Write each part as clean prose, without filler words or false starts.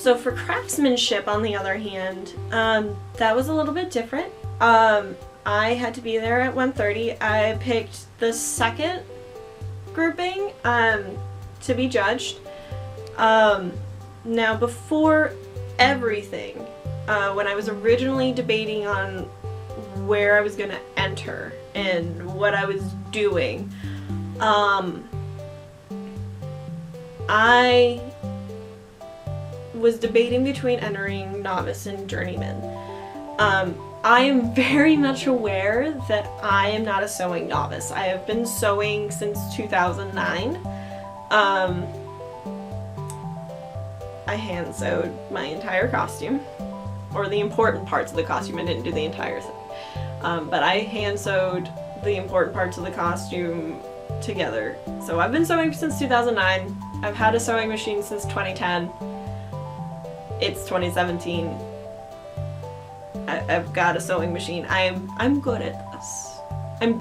So for Craftsmanship, on the other hand, that was a little bit different. I had to be there at 1:30. I picked the second grouping to be judged. Now, before everything, when I was originally debating on where I was going to enter and what I was doing, I was debating between entering novice and journeyman. I am very much aware that I am not a sewing novice. I have been sewing since 2009. I hand sewed my entire costume, or the important parts of the costume. I didn't do the entire thing. But I hand sewed the important parts of the costume together. So I've been sewing since 2009. I've had a sewing machine since 2010. It's 2017. I've got a sewing machine. I'm good at this. I'm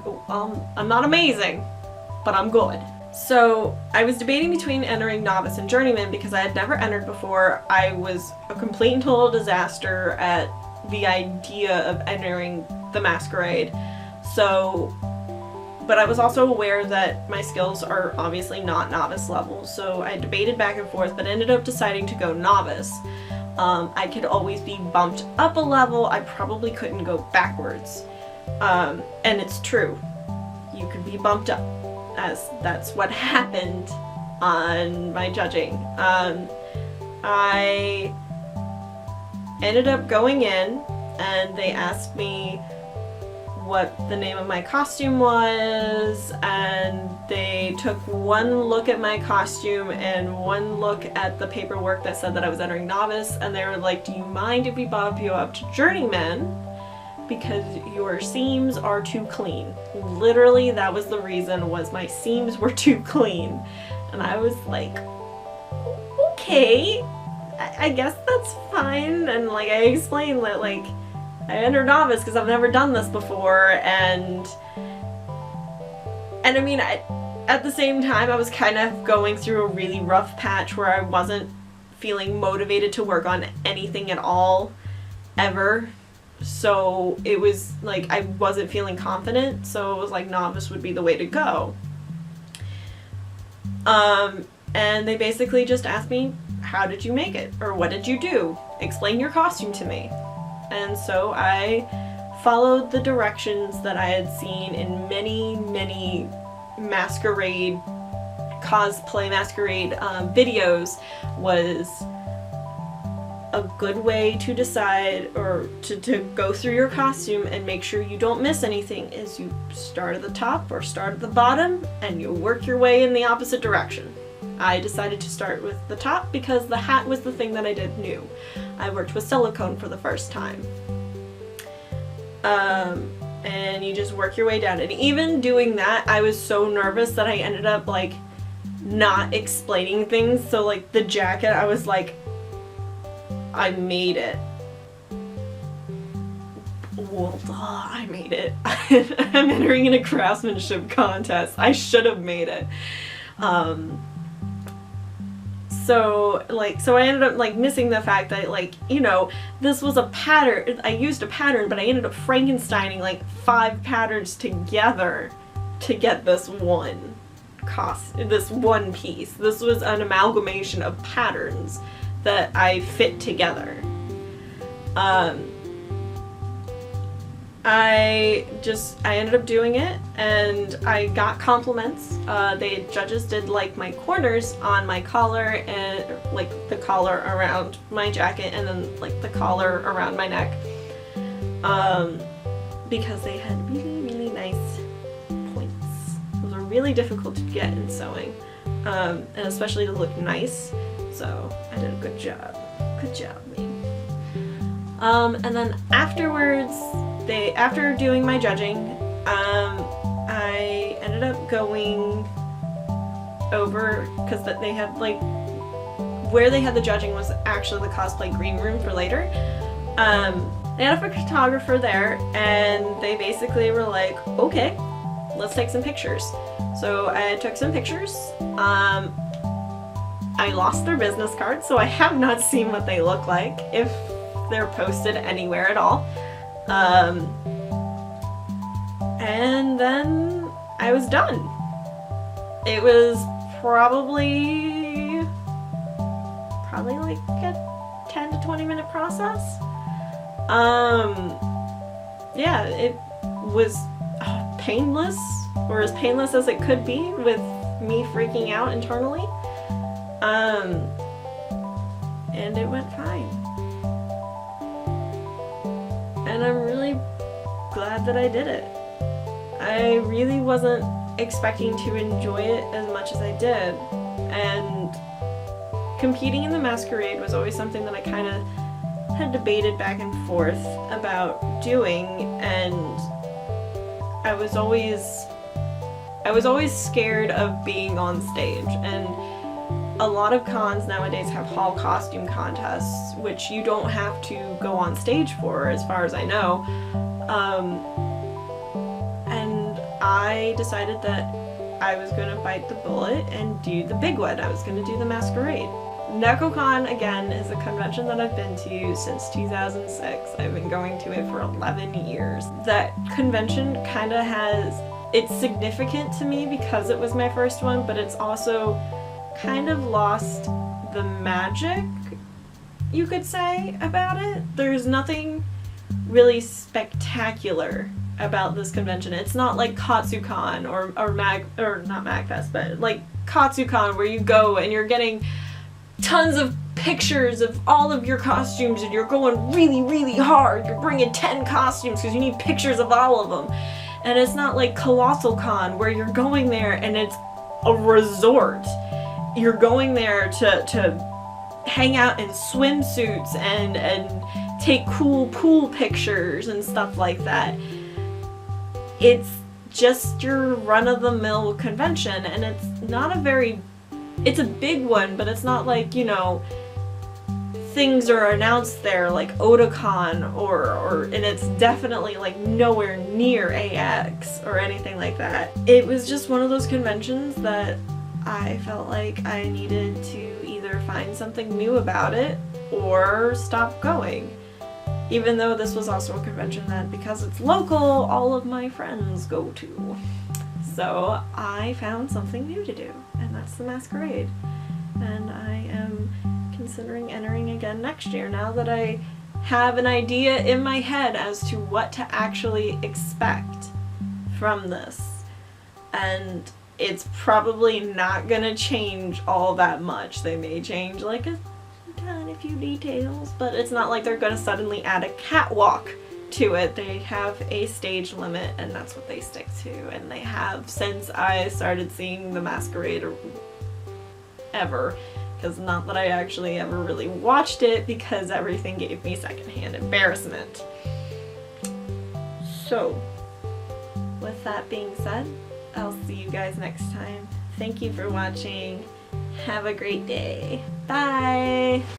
not amazing, but I'm good. So I was debating between entering novice and journeyman because I had never entered before. I was a complete and total disaster at the idea of entering the Masquerade. So, but I was also aware that my skills are obviously not novice level. So I debated back and forth, but ended up deciding to go novice. I could always be bumped up a level. I probably couldn't go backwards. And it's true. You could be bumped up, as that's what happened on my judging. I ended up going in and they asked me what the name of my costume was, and they took one look at my costume and one look at the paperwork that said that I was entering novice, and they were like, do you mind if we bump you up to journeyman because your seams are too clean? Literally, that was the reason, was my seams were too clean. And I was like, okay, I guess that's fine. And like I explained that like I entered novice because I've never done this before, and I mean, at the same time, I was kind of going through a really rough patch where I wasn't feeling motivated to work on anything at all, ever. So it was like I wasn't feeling confident, so it was like novice would be the way to go. And they basically just asked me, how did you make it? Or what did you do? Explain your costume to me. And so I followed the directions that I had seen in many, many Masquerade, cosplay Masquerade videos. Was a good way to decide, or to go through your costume and make sure you don't miss anything, is you start at the top or start at the bottom and you work your way in the opposite direction. I decided to start with the top because the hat was the thing that I did new. I worked with silicone for the first time. And you just work your way down. And even doing that, I was so nervous that I ended up like not explaining things. So like the jacket, I was like, I made it. Well, duh, I made it. I'm entering in a craftsmanship contest. I should have made it. So I ended up like missing the fact that like, you know, this was a pattern. I used a pattern, but I ended up Frankensteining like 5 patterns together to get this one piece. This was an amalgamation of patterns that I fit together. I ended up doing it, and I got compliments. The judges did like my corners on my collar, and like the collar around my jacket, and then like the collar around my neck, because they had really, really nice points. Those are really difficult to get in sewing, and especially to look nice. So I did a good job. Good job, me. And then afterwards, after doing my judging, I ended up going over, because they had like, where they had the judging was actually the cosplay green room for later. They had a photographer there, and they basically were like, okay, let's take some pictures. So I took some pictures. I lost their business cards, so I have not seen what they look like, if they're posted anywhere at all. And then I was done. It was probably like a 10 to 20 minute process. Yeah, it was painless, or as painless as it could be with me freaking out internally. And it went fine. And I'm really glad that I did it. I really wasn't expecting to enjoy it as much as I did. And competing in the Masquerade was always something that I kind of had debated back and forth about doing, and I was always scared of being on stage. And a lot of cons nowadays have hall costume contests, which you don't have to go on stage for, as far as I know. And I decided that I was going to bite the bullet and do the big one. I was going to do the Masquerade. NecoCon, again, is a convention that I've been to since 2006. I've been going to it for 11 years. That convention kind of it's significant to me because it was my first one, but it's also kind of lost the magic, you could say, about it. There's nothing really spectacular about this convention. It's not like KatsuCon or not MagFest, but like KatsuCon, where you go and you're getting tons of pictures of all of your costumes and you're going really, really hard. You're bringing 10 costumes because you need pictures of all of them. And it's not like Colossal Con, where you're going there and it's a resort. You're going there to hang out in swimsuits and take cool pool pictures and stuff like that. It's just your run-of-the-mill convention, and it's not it's a big one, but it's not like, you know, things are announced there like Otakon and it's definitely like nowhere near AX or anything like that. It was just one of those conventions that I felt like I needed to either find something new about it or stop going. Even though this was also a convention that, because it's local, all of my friends go to. So I found something new to do, and that's the Masquerade. And I am considering entering again next year, now that I have an idea in my head as to what to actually expect from this. And it's probably not gonna change all that much. They may change like a tiny few details, but it's not like they're gonna suddenly add a catwalk to it. They have a stage limit, and that's what they stick to, and they have since I started seeing the Masquerade ever. Because not that I actually ever really watched it, because everything gave me secondhand embarrassment. So, with that being said, I'll see you guys next time. Thank you for watching. Have a great day. Bye!